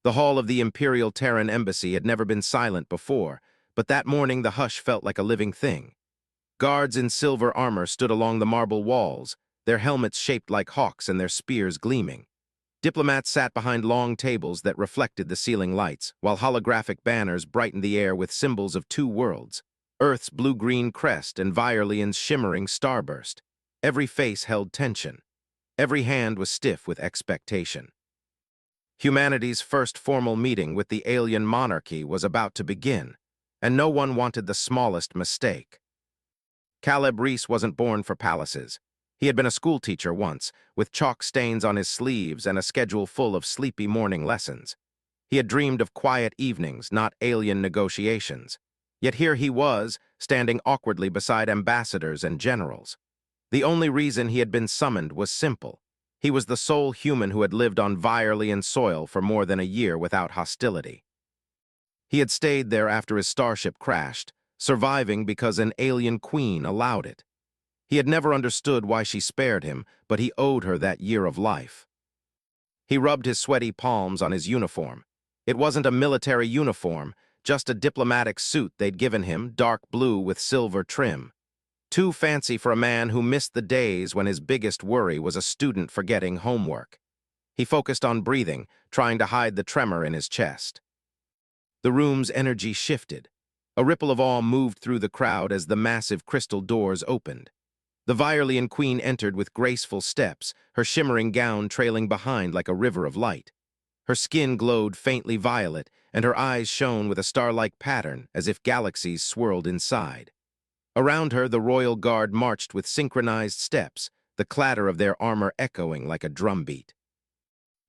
The hall of the Imperial Terran Embassy had never been silent before, but that morning the hush felt like a living thing. Guards in silver armor stood along the marble walls, their helmets shaped like hawks and their spears gleaming. Diplomats sat behind long tables that reflected the ceiling lights, while holographic banners brightened the air with symbols of two worlds, Earth's blue-green crest and Virelian's shimmering starburst. Every face held tension. Every hand was stiff with expectation. Humanity's first formal meeting with the alien monarchy was about to begin, and no one wanted the smallest mistake. Caleb Reese wasn't born for palaces. He had been a schoolteacher once, with chalk stains on his sleeves and a schedule full of sleepy morning lessons. He had dreamed of quiet evenings, not alien negotiations. Yet here he was, standing awkwardly beside ambassadors and generals. The only reason he had been summoned was simple. He was the sole human who had lived on Virelian soil for more than a year without hostility. He had stayed there after his starship crashed, surviving because an alien queen allowed it. He had never understood why she spared him, but he owed her that year of life. He rubbed his sweaty palms on his uniform. It wasn't a military uniform, just a diplomatic suit they'd given him, dark blue with silver trim. Too fancy for a man who missed the days when his biggest worry was a student forgetting homework. He focused on breathing, trying to hide the tremor in his chest. The room's energy shifted. A ripple of awe moved through the crowd as the massive crystal doors opened. The Virelian queen entered with graceful steps, her shimmering gown trailing behind like a river of light. Her skin glowed faintly violet, and her eyes shone with a star-like pattern as if galaxies swirled inside. Around her, the royal guard marched with synchronized steps, the clatter of their armor echoing like a drumbeat.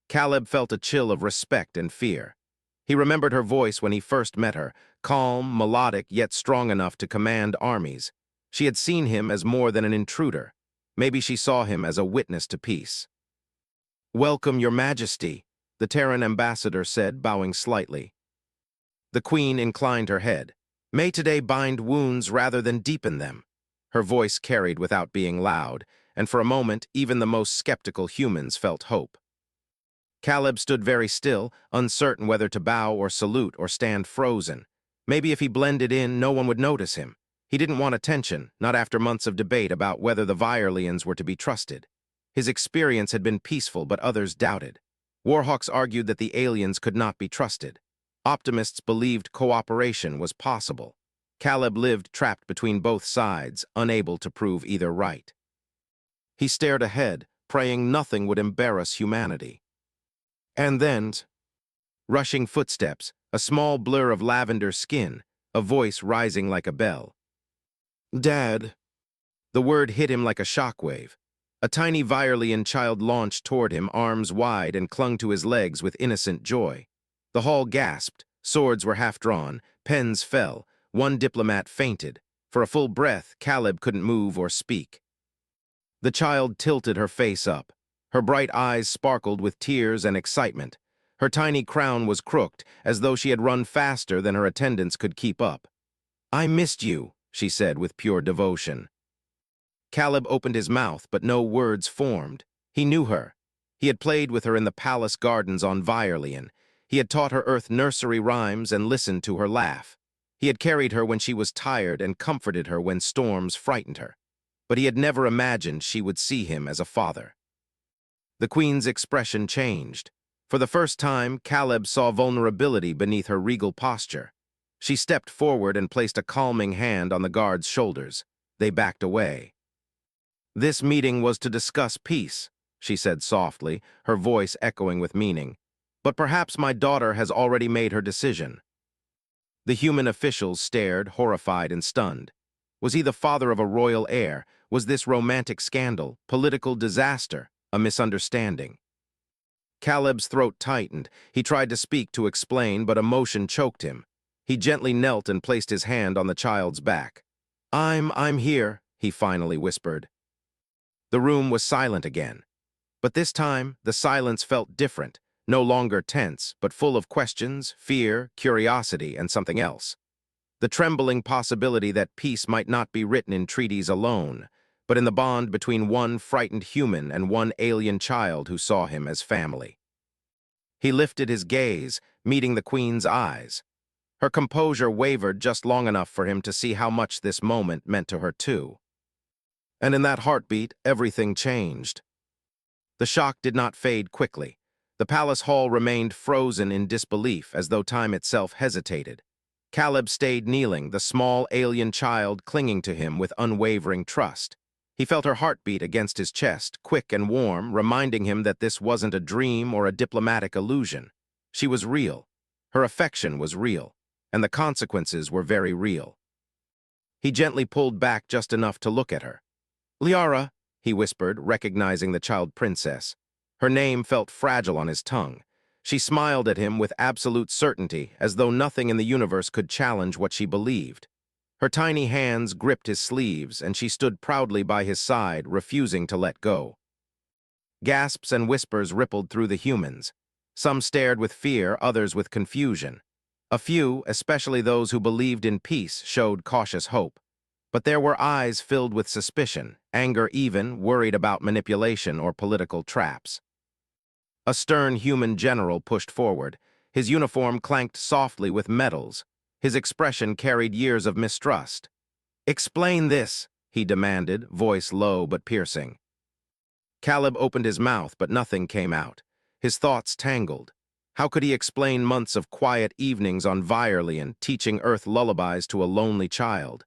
Caleb felt a chill of respect and fear. He remembered her voice when he first met her, calm, melodic, yet strong enough to command armies. She had seen him as more than an intruder. Maybe she saw him as a witness to peace. "Welcome, Your Majesty," the Terran ambassador said, bowing slightly. The queen inclined her head. "May today bind wounds rather than deepen them." Her voice carried without being loud, and for a moment even the most skeptical humans felt hope. Caleb stood very still, uncertain whether to bow or salute or stand frozen. Maybe if he blended in, no one would notice him. He didn't want attention, not after months of debate about whether the Virelians were to be trusted. His experience had been peaceful, but others doubted. Warhawks argued that the aliens could not be trusted. Optimists believed cooperation was possible. Caleb lived trapped between both sides, unable to prove either right. He stared ahead, praying nothing would embarrass humanity. And then, rushing footsteps, a small blur of lavender skin, a voice rising like a bell. "Dad." The word hit him like a shockwave. A tiny Virelian child launched toward him, arms wide, and clung to his legs with innocent joy. The hall gasped, swords were half-drawn, pens fell, one diplomat fainted. For a full breath, Caleb couldn't move or speak. The child tilted her face up. Her bright eyes sparkled with tears and excitement. Her tiny crown was crooked, as though she had run faster than her attendants could keep up. "I missed you," she said with pure devotion. Caleb opened his mouth, but no words formed. He knew her. He had played with her in the palace gardens on Virelian. He had taught her Earth nursery rhymes and listened to her laugh. He had carried her when she was tired and comforted her when storms frightened her. But he had never imagined she would see him as a father. The queen's expression changed. For the first time, Caleb saw vulnerability beneath her regal posture. She stepped forward and placed a calming hand on the guard's shoulders. They backed away. "This meeting was to discuss peace," she said softly, her voice echoing with meaning. "But perhaps my daughter has already made her decision." The human officials stared, horrified and stunned. Was he the father of a royal heir? Was this romantic scandal, political disaster, a misunderstanding? Caleb's throat tightened. He tried to speak, to explain, but emotion choked him. He gently knelt and placed his hand on the child's back. I'm here," he finally whispered. The room was silent again. But this time, the silence felt different, no longer tense, but full of questions, fear, curiosity, and something else. The trembling possibility that peace might not be written in treaties alone, but in the bond between one frightened human and one alien child who saw him as family. He lifted his gaze, meeting the queen's eyes. Her composure wavered just long enough for him to see how much this moment meant to her too. And in that heartbeat, everything changed. The shock did not fade quickly. The palace hall remained frozen in disbelief, as though time itself hesitated. Caleb stayed kneeling, the small alien child clinging to him with unwavering trust. He felt her heartbeat against his chest, quick and warm, reminding him that this wasn't a dream or a diplomatic illusion. She was real. Her affection was real, and the consequences were very real. He gently pulled back just enough to look at her. "Liara," he whispered, recognizing the child princess. Her name felt fragile on his tongue. She smiled at him with absolute certainty, as though nothing in the universe could challenge what she believed. Her tiny hands gripped his sleeves, and she stood proudly by his side, refusing to let go. Gasps and whispers rippled through the humans. Some stared with fear, others with confusion. A few, especially those who believed in peace, showed cautious hope. But there were eyes filled with suspicion, anger even, worried about manipulation or political traps. A stern human general pushed forward. His uniform clanked softly with metals. His expression carried years of mistrust. "Explain this," he demanded, voice low but piercing. Caleb opened his mouth, but nothing came out. His thoughts tangled. How could he explain months of quiet evenings on Virelian, teaching Earth lullabies to a lonely child?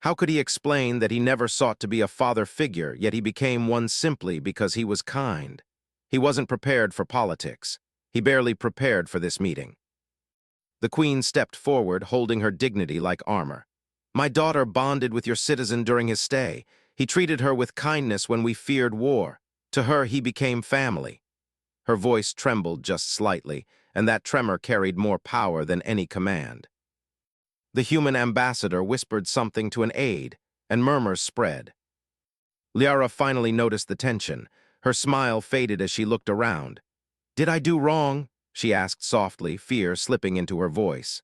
How could he explain that he never sought to be a father figure, yet he became one simply because he was kind? He wasn't prepared for politics. He barely prepared for this meeting. The queen stepped forward, holding her dignity like armor. "My daughter bonded with your citizen during his stay. He treated her with kindness when we feared war. To her, he became family." Her voice trembled just slightly, and that tremor carried more power than any command. The human ambassador whispered something to an aide, and murmurs spread. Liara finally noticed the tension. Her smile faded as she looked around. "Did I do wrong?" she asked softly, fear slipping into her voice.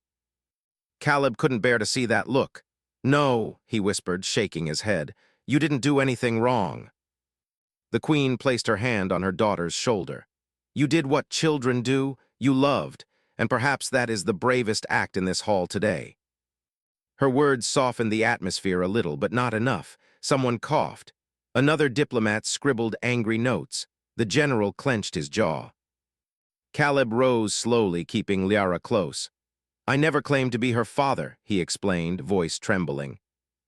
Caleb couldn't bear to see that look. "No," he whispered, shaking his head. "You didn't do anything wrong." The queen placed her hand on her daughter's shoulder. "You did what children do. You loved, and perhaps that is the bravest act in this hall today." Her words softened the atmosphere a little, but not enough. Someone coughed. Another diplomat scribbled angry notes. The general clenched his jaw. Caleb rose slowly, keeping Liara close. "I never claimed to be her father," he explained, voice trembling.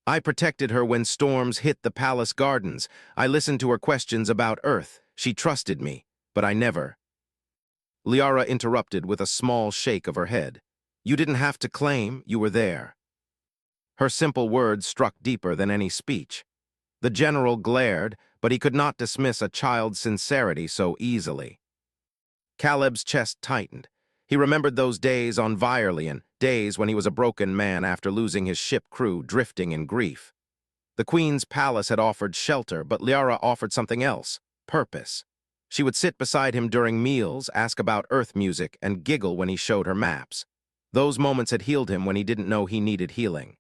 "I protected her when storms hit the palace gardens. I listened to her questions about Earth. She trusted me, but I never." Liara interrupted with a small shake of her head. "You didn't have to claim, you were there." Her simple words struck deeper than any speech. The general glared, but he could not dismiss a child's sincerity so easily. Caleb's chest tightened. He remembered those days on Virelian, days when he was a broken man after losing his ship crew, drifting in grief. The queen's palace had offered shelter, but Liara offered something else, purpose. She would sit beside him during meals, ask about Earth music, and giggle when he showed her maps. Those moments had healed him when he didn't know he needed healing.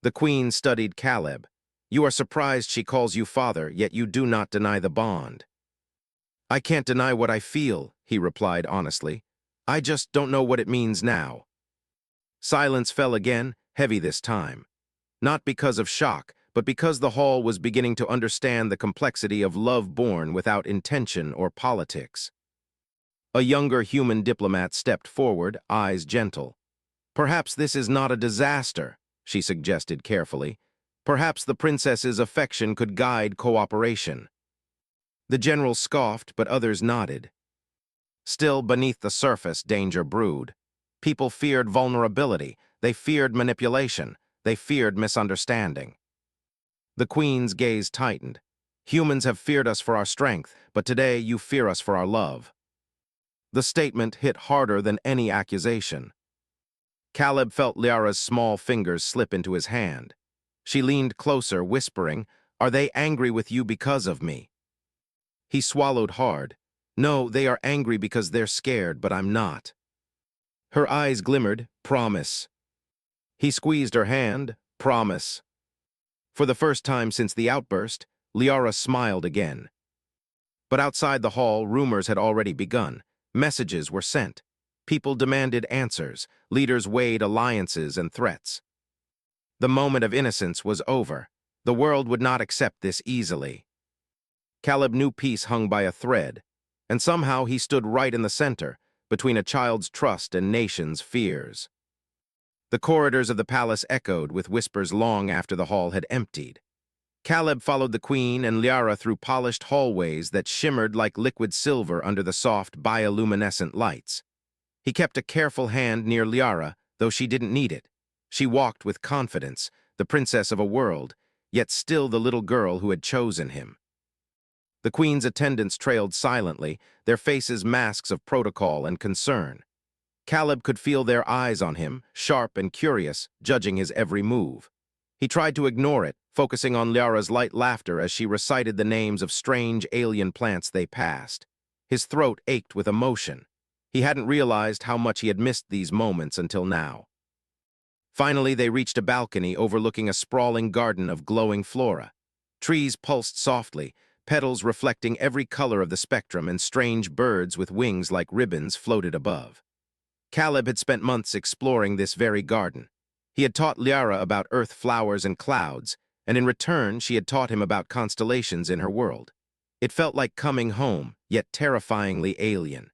The queen studied Caleb. "You are surprised she calls you father, yet you do not deny the bond." "I can't deny what I feel," he replied honestly. "I just don't know what it means now." Silence fell again, heavy this time. Not because of shock, but because the hall was beginning to understand the complexity of love born without intention or politics. A younger human diplomat stepped forward, eyes gentle. "Perhaps this is not a disaster," she suggested carefully. "Perhaps the princess's affection could guide cooperation." The general scoffed, but others nodded. Still, beneath the surface, danger brewed. People feared vulnerability, they feared manipulation, they feared misunderstanding. The queen's gaze tightened. "Humans have feared us for our strength, but today you fear us for our love." The statement hit harder than any accusation. Caleb felt Liara's small fingers slip into his hand. She leaned closer, whispering, "Are they angry with you because of me?" He swallowed hard. "No, they are angry because they're scared, but I'm not." Her eyes glimmered. "Promise." He squeezed her hand. "Promise." For the first time since the outburst, Liara smiled again. But outside the hall, rumors had already begun. Messages were sent. People demanded answers. Leaders weighed alliances and threats. The moment of innocence was over. The world would not accept this easily. Caleb knew peace hung by a thread, and somehow he stood right in the center, between a child's trust and nation's fears. The corridors of the palace echoed with whispers long after the hall had emptied. Caleb followed the queen and Liara through polished hallways that shimmered like liquid silver under the soft, bioluminescent lights. He kept a careful hand near Liara, though she didn't need it. She walked with confidence, the princess of a world, yet still the little girl who had chosen him. The queen's attendants trailed silently, their faces masks of protocol and concern. Caleb could feel their eyes on him, sharp and curious, judging his every move. He tried to ignore it, focusing on Liara's light laughter as she recited the names of strange alien plants they passed. His throat ached with emotion. He hadn't realized how much he had missed these moments until now. Finally, they reached a balcony overlooking a sprawling garden of glowing flora. Trees pulsed softly, petals reflecting every color of the spectrum, and strange birds with wings like ribbons floated above. Caleb had spent months exploring this very garden. He had taught Liara about earth flowers and clouds, and in return she had taught him about constellations in her world. It felt like coming home, yet terrifyingly alien.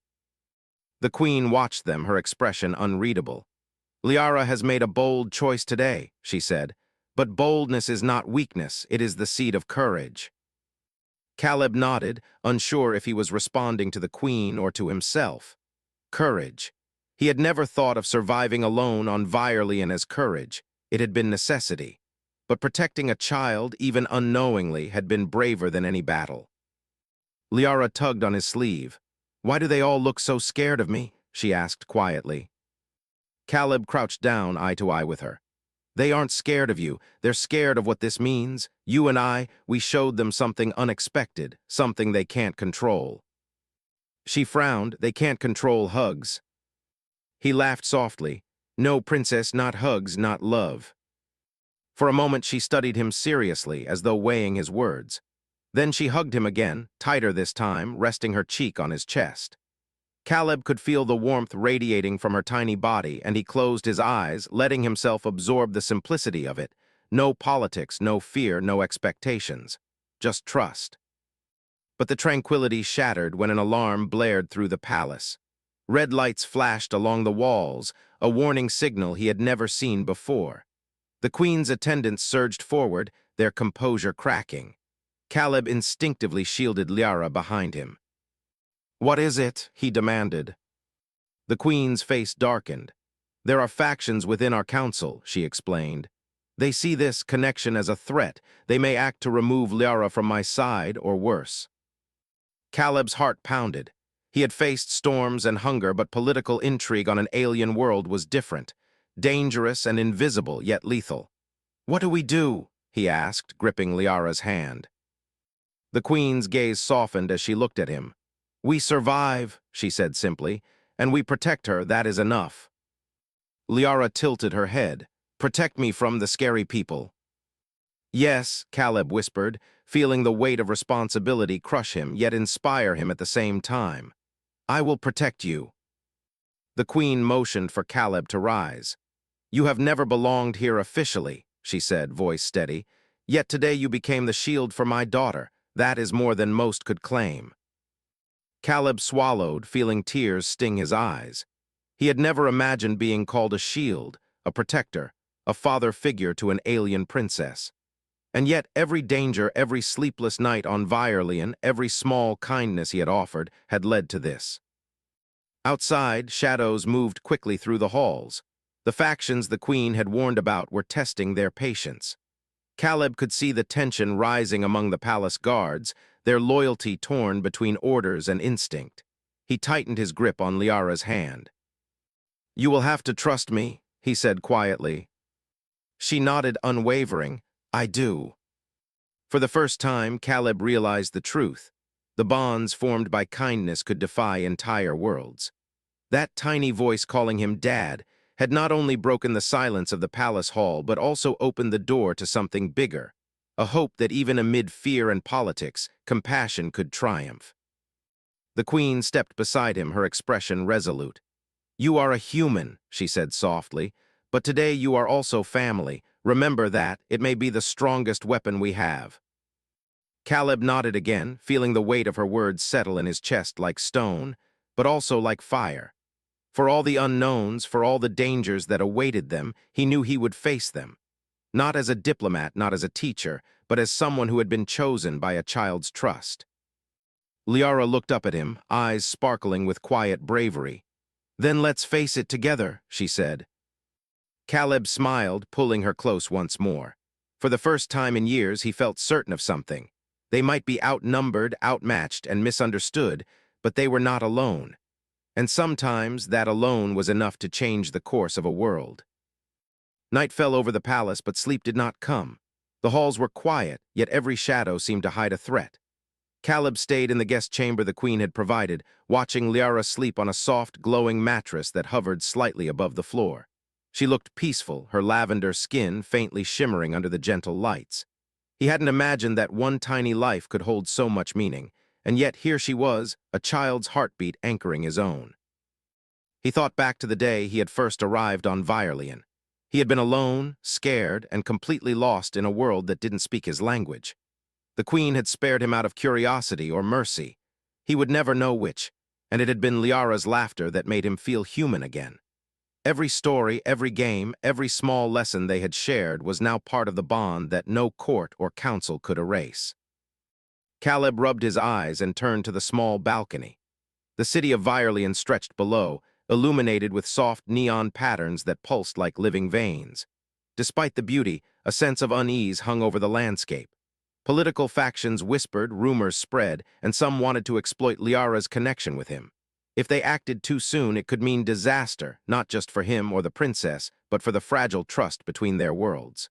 The queen watched them, her expression unreadable. "Liara has made a bold choice today," she said, "but boldness is not weakness, it is the seed of courage." Caleb nodded, unsure if he was responding to the queen or to himself. Courage. He had never thought of surviving alone on Virelian as courage. It had been necessity. But protecting a child, even unknowingly, had been braver than any battle. Liara tugged on his sleeve. "Why do they all look so scared of me?" she asked quietly. Caleb crouched down, eye to eye with her. "They aren't scared of you. They're scared of what this means. You and I, we showed them something unexpected, something they can't control." She frowned. "They can't control hugs." He laughed softly. "No, princess, not hugs, not love." For a moment she studied him seriously, as though weighing his words. Then she hugged him again, tighter this time, resting her cheek on his chest. Caleb could feel the warmth radiating from her tiny body, and he closed his eyes, letting himself absorb the simplicity of it. No politics, no fear, no expectations. Just trust. But the tranquility shattered when an alarm blared through the palace. Red lights flashed along the walls, a warning signal he had never seen before. The queen's attendants surged forward, their composure cracking. Caleb instinctively shielded Liara behind him. "What is it?" he demanded. The queen's face darkened. "There are factions within our council," she explained. "They see this connection as a threat. They may act to remove Liara from my side, or worse." Caleb's heart pounded. He had faced storms and hunger, but political intrigue on an alien world was different. Dangerous and invisible, yet lethal. "What do we do?" he asked, gripping Liara's hand. The queen's gaze softened as she looked at him. "We survive," she said simply, "and we protect her, that is enough." Liara tilted her head. "Protect me from the scary people." "Yes," Caleb whispered, feeling the weight of responsibility crush him, yet inspire him at the same time. "I will protect you." The queen motioned for Caleb to rise. "You have never belonged here officially," she said, voice steady. "Yet today you became the shield for my daughter. That is more than most could claim." Caleb swallowed, feeling tears sting his eyes. He had never imagined being called a shield, a protector, a father figure to an alien princess. And yet every danger, every sleepless night on Virelian, every small kindness he had offered, had led to this. Outside, shadows moved quickly through the halls. The factions the queen had warned about were testing their patience. Caleb could see the tension rising among the palace guards, their loyalty torn between orders and instinct. He tightened his grip on Liara's hand. "You will have to trust me," he said quietly. She nodded unwavering. "I do." For the first time, Caleb realized the truth. The bonds formed by kindness could defy entire worlds. That tiny voice calling him Dad had not only broken the silence of the palace hall, but also opened the door to something bigger, a hope that even amid fear and politics, compassion could triumph. The queen stepped beside him, her expression resolute. "You are a human," she said softly, "but today you are also family. Remember that. It may be the strongest weapon we have." Caleb nodded again, feeling the weight of her words settle in his chest like stone, but also like fire. For all the unknowns, for all the dangers that awaited them, he knew he would face them. Not as a diplomat, not as a teacher, but as someone who had been chosen by a child's trust. Liara looked up at him, eyes sparkling with quiet bravery. "Then let's face it together," she said. Caleb smiled, pulling her close once more. For the first time in years, he felt certain of something. They might be outnumbered, outmatched, and misunderstood, but they were not alone. And sometimes that alone was enough to change the course of a world. Night fell over the palace, but sleep did not come. The halls were quiet, yet every shadow seemed to hide a threat. Caleb stayed in the guest chamber the queen had provided, watching Liara sleep on a soft, glowing mattress that hovered slightly above the floor. She looked peaceful, her lavender skin faintly shimmering under the gentle lights. He hadn't imagined that one tiny life could hold so much meaning, and yet here she was, a child's heartbeat anchoring his own. He thought back to the day he had first arrived on Virelian. He had been alone, scared, and completely lost in a world that didn't speak his language. The queen had spared him out of curiosity or mercy. He would never know which, and it had been Liara's laughter that made him feel human again. Every story, every game, every small lesson they had shared was now part of the bond that no court or council could erase. Caleb rubbed his eyes and turned to the small balcony. The city of Virelian stretched below, illuminated with soft neon patterns that pulsed like living veins. Despite the beauty, a sense of unease hung over the landscape. Political factions whispered, rumors spread, and some wanted to exploit Liara's connection with him. If they acted too soon, it could mean disaster, not just for him or the princess, but for the fragile trust between their worlds.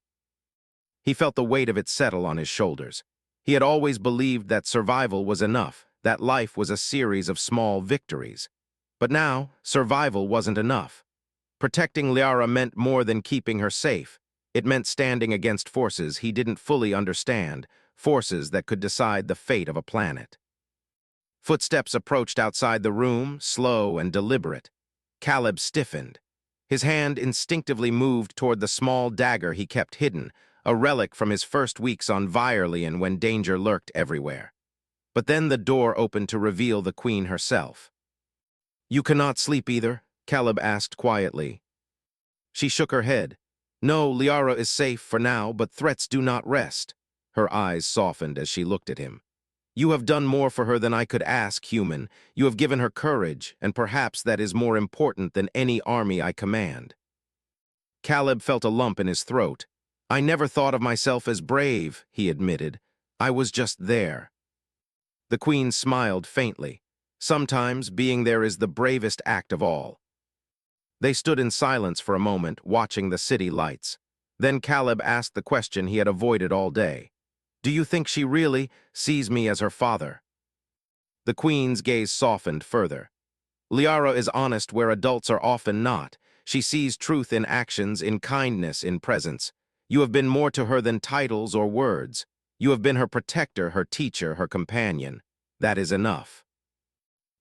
He felt the weight of it settle on his shoulders. He had always believed that survival was enough, that life was a series of small victories. But now, survival wasn't enough. Protecting Liara meant more than keeping her safe. It meant standing against forces he didn't fully understand, forces that could decide the fate of a planet. Footsteps approached outside the room, slow and deliberate. Caleb stiffened. His hand instinctively moved toward the small dagger he kept hidden, a relic from his first weeks on Virelian when danger lurked everywhere. But then the door opened to reveal the queen herself. "You cannot sleep either?" Caleb asked quietly. She shook her head. "No, Liara is safe for now, but threats do not rest." Her eyes softened as she looked at him. "You have done more for her than I could ask, human. You have given her courage, and perhaps that is more important than any army I command." Caleb felt a lump in his throat. "I never thought of myself as brave," he admitted. "I was just there." The queen smiled faintly. Sometimes being there is the bravest act of all. They stood in silence for a moment, watching the city lights. Then Caleb asked the question he had avoided all day. "Do you think she really sees me as her father?" The queen's gaze softened further. "Liara is honest where adults are often not. She sees truth in actions, in kindness, in presence. You have been more to her than titles or words. You have been her protector, her teacher, her companion. That is enough."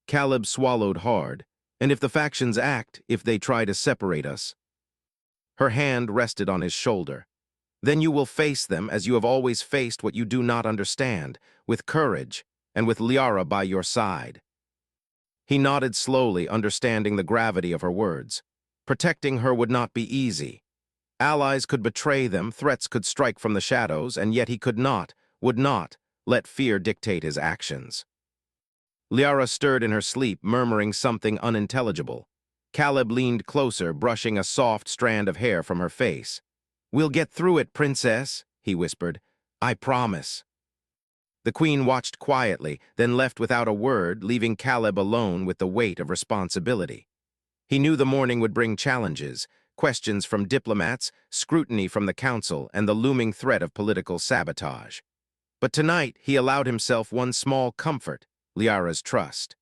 Caleb swallowed hard. "And if the factions act, if they try to separate us?" Her hand rested on his shoulder. "Then you will face them as you have always faced what you do not understand, with courage, and with Liara by your side." He nodded slowly, understanding the gravity of her words. Protecting her would not be easy. Allies could betray them, threats could strike from the shadows, and yet he could not, would not, let fear dictate his actions. Liara stirred in her sleep, murmuring something unintelligible. Caleb leaned closer, brushing a soft strand of hair from her face. "We'll get through it, princess," he whispered. "I promise." The queen watched quietly, then left without a word, leaving Caleb alone with the weight of responsibility. He knew the morning would bring challenges, questions from diplomats, scrutiny from the council, and the looming threat of political sabotage. But tonight, he allowed himself one small comfort: Liara's trust.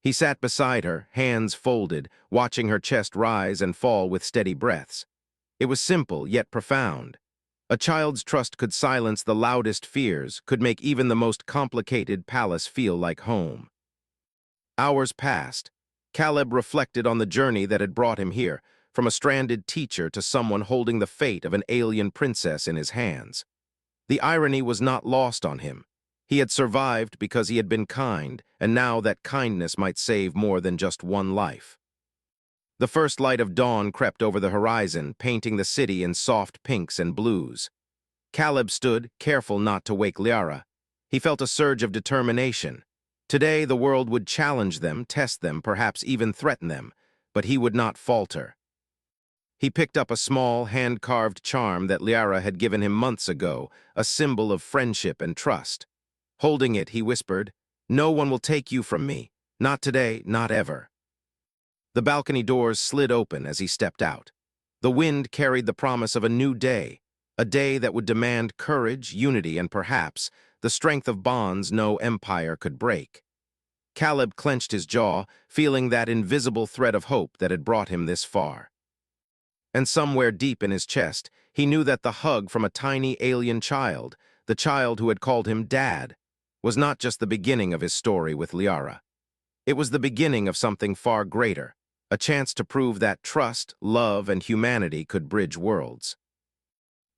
He sat beside her, hands folded, watching her chest rise and fall with steady breaths. It was simple, yet profound. A child's trust could silence the loudest fears, could make even the most complicated palace feel like home. Hours passed. Caleb reflected on the journey that had brought him here, from a stranded teacher to someone holding the fate of an alien princess in his hands. The irony was not lost on him. He had survived because he had been kind, and now that kindness might save more than just one life. The first light of dawn crept over the horizon, painting the city in soft pinks and blues. Caleb stood, careful not to wake Liara. He felt a surge of determination. Today the world would challenge them, test them, perhaps even threaten them, but he would not falter. He picked up a small, hand-carved charm that Liara had given him months ago, a symbol of friendship and trust. Holding it, he whispered, "No one will take you from me. Not today, not ever." The balcony doors slid open as he stepped out. The wind carried the promise of a day that would demand courage, unity, and perhaps the strength of bonds no empire could break. Caleb clenched his jaw, feeling that invisible thread of hope that had brought him this far. And somewhere deep in his chest, he knew that the hug from a tiny alien child, the child who had called him Dad, was not just the beginning of his story with Liara. It was the beginning of something far greater, a chance to prove that trust, love, and humanity could bridge worlds.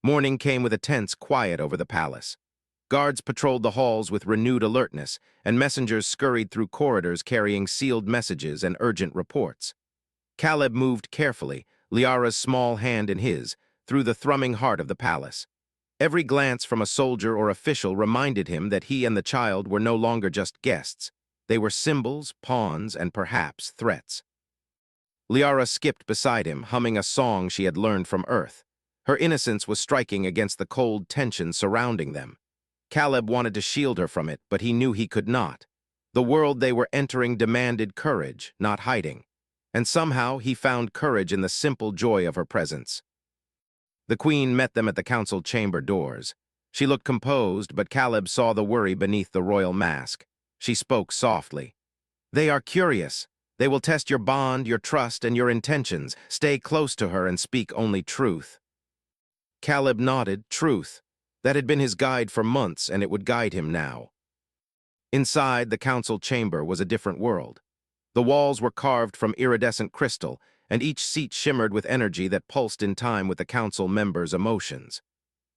Morning came with a tense quiet over the palace. Guards patrolled the halls with renewed alertness, and messengers scurried through corridors carrying sealed messages and urgent reports. Caleb moved carefully, Liara's small hand in his, through the thrumming heart of the palace. Every glance from a soldier or official reminded him that he and the child were no longer just guests. They were symbols, pawns, and perhaps threats. Liara skipped beside him, humming a song she had learned from Earth. Her innocence was striking against the cold tension surrounding them. Caleb wanted to shield her from it, but he knew he could not. The world they were entering demanded courage, not hiding. And somehow he found courage in the simple joy of her presence. The queen met them at the council chamber doors. She looked composed, but Caleb saw the worry beneath the royal mask. She spoke softly. "They are curious. They will test your bond, your trust, and your intentions. Stay close to her and speak only truth." Caleb nodded. Truth. That had been his guide for months, and it would guide him now. Inside the council chamber was a different world. The walls were carved from iridescent crystal, and each seat shimmered with energy that pulsed in time with the council members' emotions.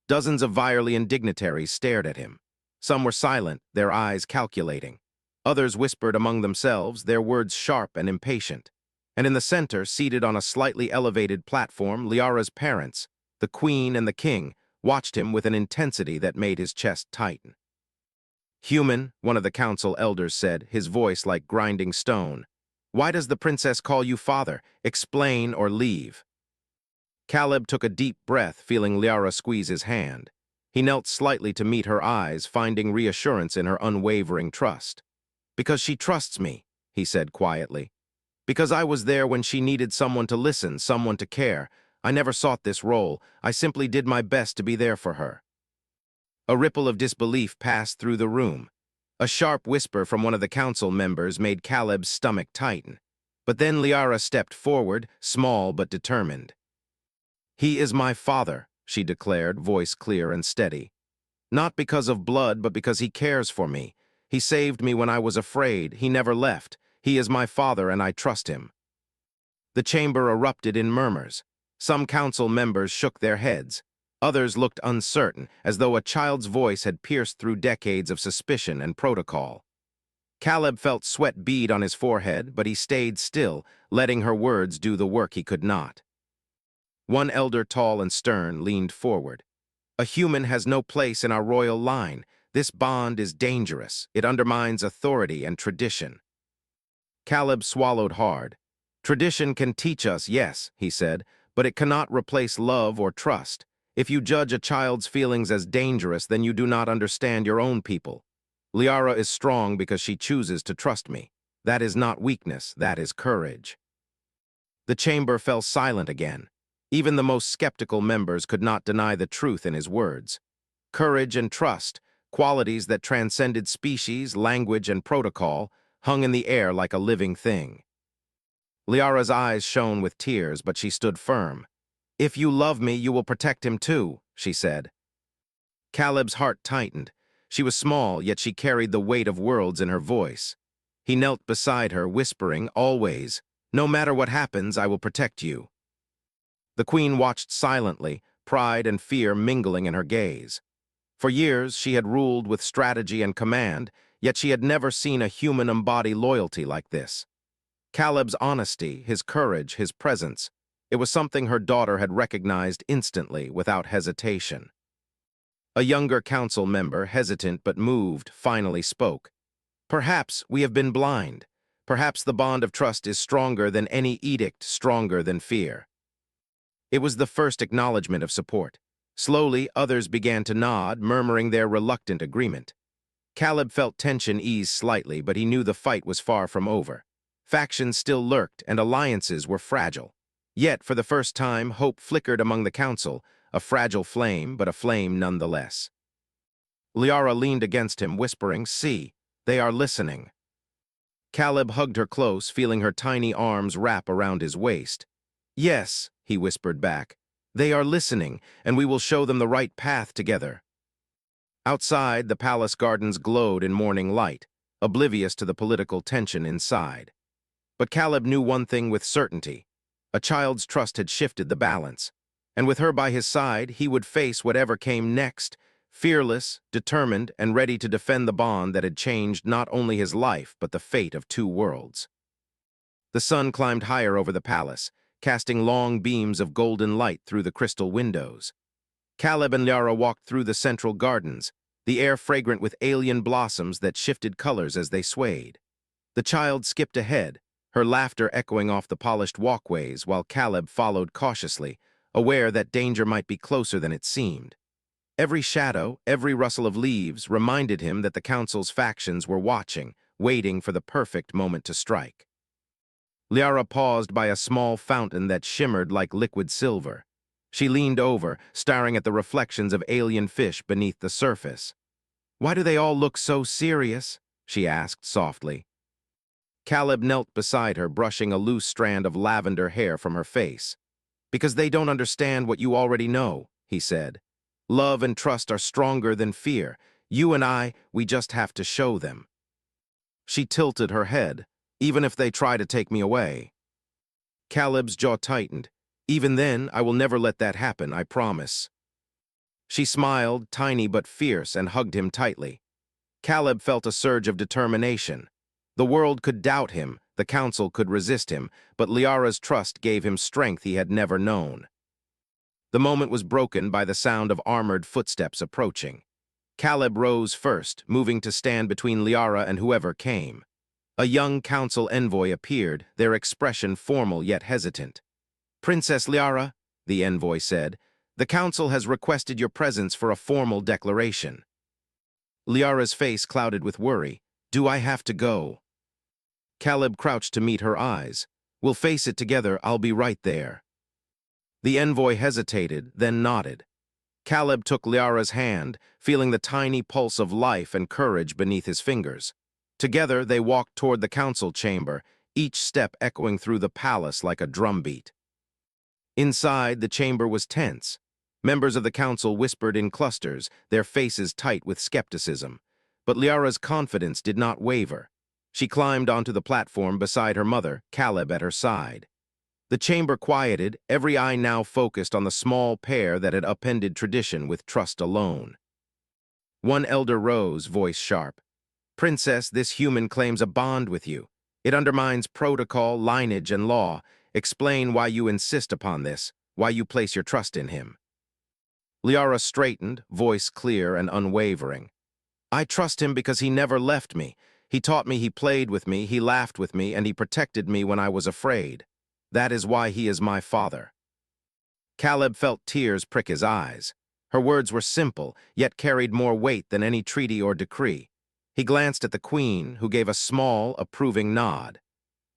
Dozens of Virelian dignitaries stared at him. Some were silent, their eyes calculating. Others whispered among themselves, their words sharp and impatient. And in the center, seated on a slightly elevated platform, Liara's parents, the queen and the king, watched him with an intensity that made his chest tighten. "Human," one of the council elders said, his voice like grinding stone. "Why does the princess call you father? Explain or leave." Caleb took a deep breath, feeling Liara squeeze his hand. He knelt slightly to meet her eyes, finding reassurance in her unwavering trust. "Because she trusts me," he said quietly. "Because I was there when she needed someone to listen, someone to care. I never sought this role. I simply did my best to be there for her." A ripple of disbelief passed through the room. A sharp whisper from one of the council members made Caleb's stomach tighten. But then Liara stepped forward, small but determined. "He is my father," she declared, voice clear and steady. "Not because of blood, but because he cares for me. He saved me when I was afraid. He never left. He is my father, and I trust him." The chamber erupted in murmurs. Some council members shook their heads. Others looked uncertain, as though a child's voice had pierced through decades of suspicion and protocol. Caleb felt sweat bead on his forehead, but he stayed still, letting her words do the work he could not. One elder, tall and stern, leaned forward. "A human has no place in our royal line. This bond is dangerous. It undermines authority and tradition." Caleb swallowed hard. "Tradition can teach us, yes," he said, "but it cannot replace love or trust. If you judge a child's feelings as dangerous, then you do not understand your own people. Liara is strong because she chooses to trust me. That is not weakness, that is courage." The chamber fell silent again. Even the most skeptical members could not deny the truth in his words. Courage and trust, qualities that transcended species, language, and protocol, hung in the air like a living thing. Liara's eyes shone with tears, but she stood firm. "If you love me, you will protect him too," she said. Caleb's heart tightened. She was small, yet she carried the weight of worlds in her voice. He knelt beside her, whispering, "Always, no matter what happens, I will protect you." The queen watched silently, pride and fear mingling in her gaze. For years, she had ruled with strategy and command, yet she had never seen a human embody loyalty like this. Caleb's honesty, his courage, his presence, it was something her daughter had recognized instantly, without hesitation. A younger council member, hesitant but moved, finally spoke. "Perhaps we have been blind. Perhaps the bond of trust is stronger than any edict, stronger than fear." It was the first acknowledgement of support. Slowly, others began to nod, murmuring their reluctant agreement. Caleb felt tension ease slightly, but he knew the fight was far from over. Factions still lurked, and alliances were fragile. Yet, for the first time, hope flickered among the council, a fragile flame, but a flame nonetheless. Liara leaned against him, whispering, "See, they are listening." Caleb hugged her close, feeling her tiny arms wrap around his waist. "Yes," he whispered back, "they are listening, and we will show them the right path together." Outside, the palace gardens glowed in morning light, oblivious to the political tension inside. But Caleb knew one thing with certainty. A child's trust had shifted the balance, and with her by his side, he would face whatever came next, fearless, determined, and ready to defend the bond that had changed not only his life, but the fate of two worlds. The sun climbed higher over the palace, casting long beams of golden light through the crystal windows. Caleb and Liara walked through the central gardens, the air fragrant with alien blossoms that shifted colors as they swayed. The child skipped ahead, her laughter echoing off the polished walkways, while Caleb followed cautiously, aware that danger might be closer than it seemed. Every shadow, every rustle of leaves reminded him that the council's factions were watching, waiting for the perfect moment to strike. Liara paused by a small fountain that shimmered like liquid silver. She leaned over, staring at the reflections of alien fish beneath the surface. "Why do they all look so serious?" she asked softly. Caleb knelt beside her, brushing a loose strand of lavender hair from her face. "Because they don't understand what you already know," he said. "Love and trust are stronger than fear. You and I, we just have to show them." She tilted her head. "Even if they try to take me away." Caleb's jaw tightened. "Even then, I will never let that happen, I promise." She smiled, tiny but fierce, and hugged him tightly. Caleb felt a surge of determination. The world could doubt him, the council could resist him, but Liara's trust gave him strength he had never known. The moment was broken by the sound of armored footsteps approaching. Caleb rose first, moving to stand between Liara and whoever came. A young council envoy appeared, their expression formal yet hesitant. "Princess Liara," the envoy said, "the council has requested your presence for a formal declaration." Liara's face clouded with worry. "Do I have to go?" Caleb crouched to meet her eyes. "We'll face it together, I'll be right there." The envoy hesitated, then nodded. Caleb took Liara's hand, feeling the tiny pulse of life and courage beneath his fingers. Together, they walked toward the council chamber, each step echoing through the palace like a drumbeat. Inside, the chamber was tense. Members of the council whispered in clusters, their faces tight with skepticism. But Liara's confidence did not waver. She climbed onto the platform beside her mother, Caleb at her side. The chamber quieted, every eye now focused on the small pair that had upended tradition with trust alone. One elder rose, voice sharp. "Princess, this human claims a bond with you. It undermines protocol, lineage, and law. Explain why you insist upon this, why you place your trust in him." Liara straightened, voice clear and unwavering. "I trust him because he never left me. He taught me, he played with me, he laughed with me, and he protected me when I was afraid. That is why he is my father." Caleb felt tears prick his eyes. Her words were simple, yet carried more weight than any treaty or decree. He glanced at the queen, who gave a small, approving nod.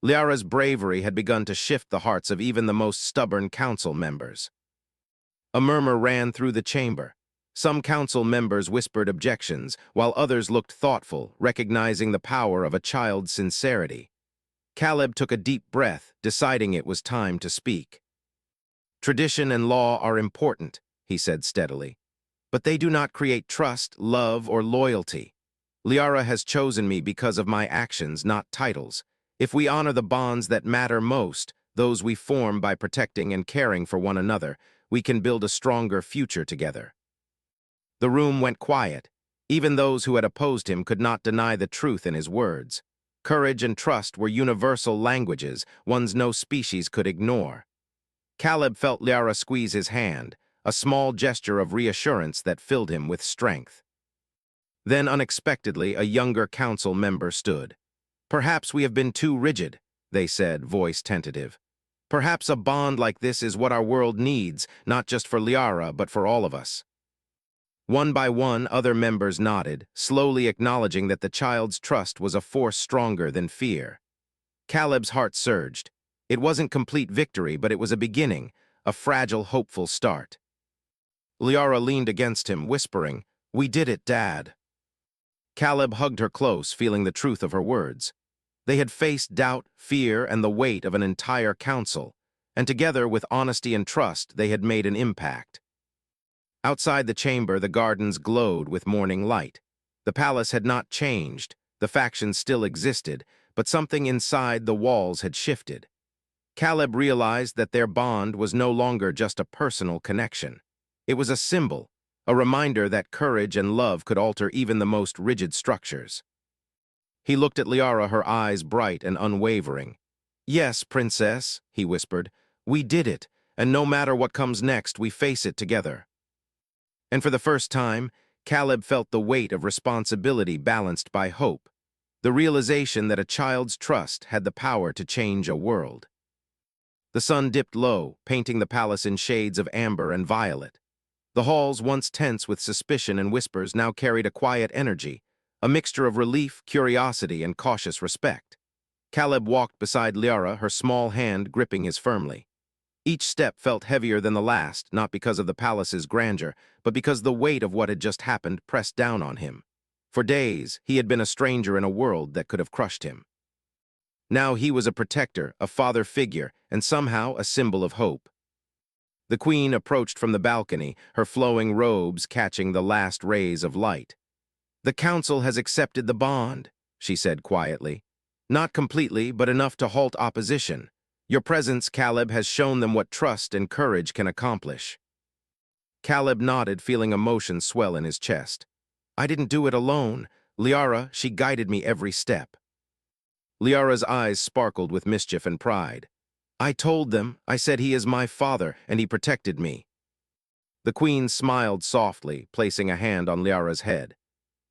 Liara's bravery had begun to shift the hearts of even the most stubborn council members. A murmur ran through the chamber. Some council members whispered objections, while others looked thoughtful, recognizing the power of a child's sincerity. Caleb took a deep breath, deciding it was time to speak. "Tradition and law are important," he said steadily, "but they do not create trust, love, or loyalty. Liara has chosen me because of my actions, not titles. If we honor the bonds that matter most, those we form by protecting and caring for one another, we can build a stronger future together. The room went quiet. Even those who had opposed him could not deny the truth in his words. Courage and trust were universal languages, ones no species could ignore. Caleb felt Liara squeeze his hand, a small gesture of reassurance that filled him with strength. Then, unexpectedly, a younger council member stood. "Perhaps we have been too rigid," they said, voice tentative. "Perhaps a bond like this is what our world needs, not just for Liara, but for all of us." One by one, other members nodded, slowly acknowledging that the child's trust was a force stronger than fear. Caleb's heart surged. It wasn't complete victory, but it was a beginning, a fragile, hopeful start. Liara leaned against him, whispering, "We did it, Dad." Caleb hugged her close, feeling the truth of her words. They had faced doubt, fear, and the weight of an entire council, and together, with honesty and trust, they had made an impact. Outside the chamber, the gardens glowed with morning light. The palace had not changed, the factions still existed, but something inside the walls had shifted. Caleb realized that their bond was no longer just a personal connection. It was a symbol, a reminder that courage and love could alter even the most rigid structures. He looked at Liara, her eyes bright and unwavering. "Yes, Princess," he whispered, "we did it, and no matter what comes next, we face it together." And for the first time, Caleb felt the weight of responsibility balanced by hope, the realization that a child's trust had the power to change a world. The sun dipped low, painting the palace in shades of amber and violet. The halls, once tense with suspicion and whispers, now carried a quiet energy, a mixture of relief, curiosity, and cautious respect. Caleb walked beside Liara, her small hand gripping his firmly. Each step felt heavier than the last, not because of the palace's grandeur, but because the weight of what had just happened pressed down on him. For days, he had been a stranger in a world that could have crushed him. Now he was a protector, a father figure, and somehow a symbol of hope. The queen approached from the balcony, her flowing robes catching the last rays of light. "The council has accepted the bond," she said quietly. "Not completely, but enough to halt opposition. Your presence, Caleb, has shown them what trust and courage can accomplish." Caleb nodded, feeling emotion swell in his chest. "I didn't do it alone. Liara, she guided me every step." Liara's eyes sparkled with mischief and pride. "I told them, I said he is my father, and he protected me." The queen smiled softly, placing a hand on Liara's head.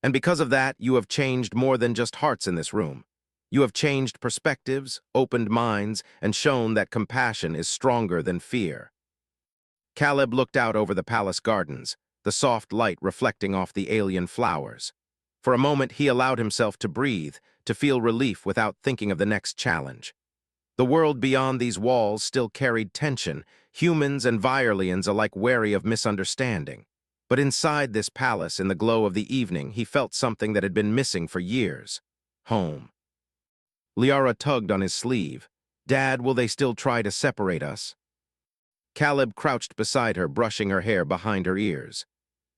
"And because of that, you have changed more than just hearts in this room. You have changed perspectives, opened minds, and shown that compassion is stronger than fear." Caleb looked out over the palace gardens, the soft light reflecting off the alien flowers. For a moment, he allowed himself to breathe, to feel relief without thinking of the next challenge. The world beyond these walls still carried tension, humans and Virelians alike wary of misunderstanding. But inside this palace, in the glow of the evening, he felt something that had been missing for years: home. Liara tugged on his sleeve. "Dad, will they still try to separate us?" Caleb crouched beside her, brushing her hair behind her ears.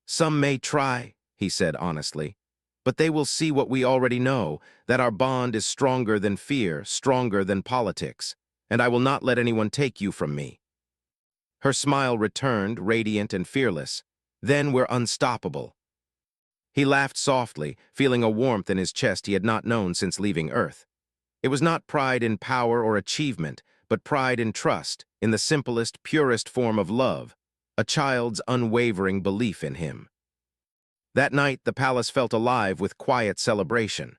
"Some may try," he said honestly, "but they will see what we already know, that our bond is stronger than fear, stronger than politics, and I will not let anyone take you from me." Her smile returned, radiant and fearless. "Then we're unstoppable." He laughed softly, feeling a warmth in his chest he had not known since leaving Earth. It was not pride in power or achievement, but pride in trust, in the simplest, purest form of love, a child's unwavering belief in him. That night, the palace felt alive with quiet celebration.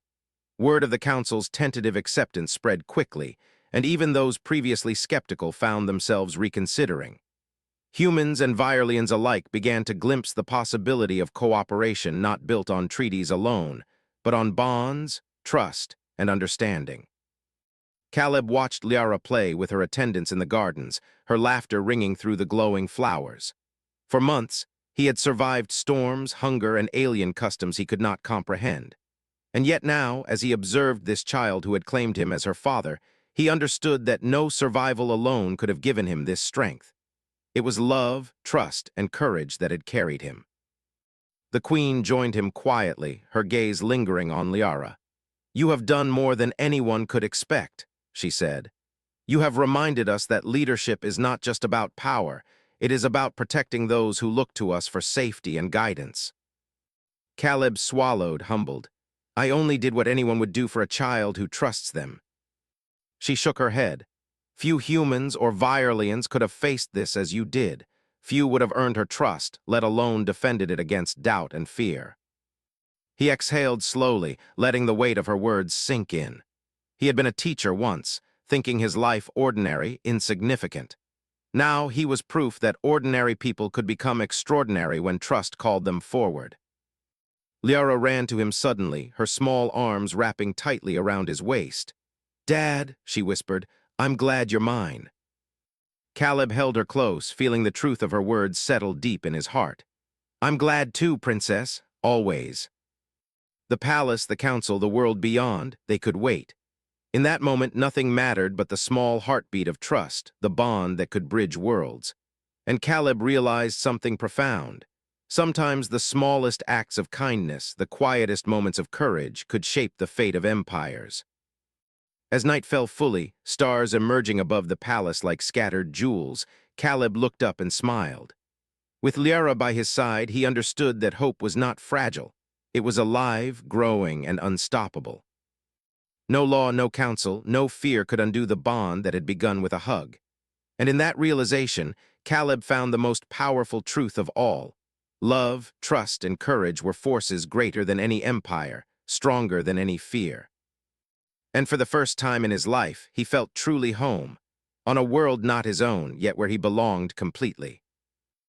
Word of the council's tentative acceptance spread quickly, and even those previously skeptical found themselves reconsidering. Humans and Virelians alike began to glimpse the possibility of cooperation not built on treaties alone, but on bonds, trust, and understanding. Caleb watched Liara play with her attendants in the gardens, her laughter ringing through the glowing flowers. For months, he had survived storms, hunger, and alien customs he could not comprehend. And yet now, as he observed this child who had claimed him as her father, he understood that no survival alone could have given him this strength. It was love, trust, and courage that had carried him. The queen joined him quietly, her gaze lingering on Liara. "You have done more than anyone could expect," she said. "You have reminded us that leadership is not just about power, it is about protecting those who look to us for safety and guidance." Caleb swallowed, humbled. "I only did what anyone would do for a child who trusts them." She shook her head. "Few humans or Virelians could have faced this as you did. Few would have earned her trust, let alone defended it against doubt and fear." He exhaled slowly, letting the weight of her words sink in. He had been a teacher once, thinking his life ordinary, insignificant. Now he was proof that ordinary people could become extraordinary when trust called them forward. Liara ran to him suddenly, her small arms wrapping tightly around his waist. "Dad," she whispered, "I'm glad you're mine." Caleb held her close, feeling the truth of her words settle deep in his heart. "I'm glad too, Princess, always." The palace, the council, the world beyond, they could wait. In that moment, nothing mattered but the small heartbeat of trust, the bond that could bridge worlds. And Caleb realized something profound. Sometimes the smallest acts of kindness, the quietest moments of courage, could shape the fate of empires. As night fell fully, stars emerging above the palace like scattered jewels, Caleb looked up and smiled. With Liara by his side, he understood that hope was not fragile. It was alive, growing, and unstoppable. No law, no counsel, no fear could undo the bond that had begun with a hug. And in that realization, Caleb found the most powerful truth of all. Love, trust, and courage were forces greater than any empire, stronger than any fear. And for the first time in his life, he felt truly home, on a world not his own, yet where he belonged completely.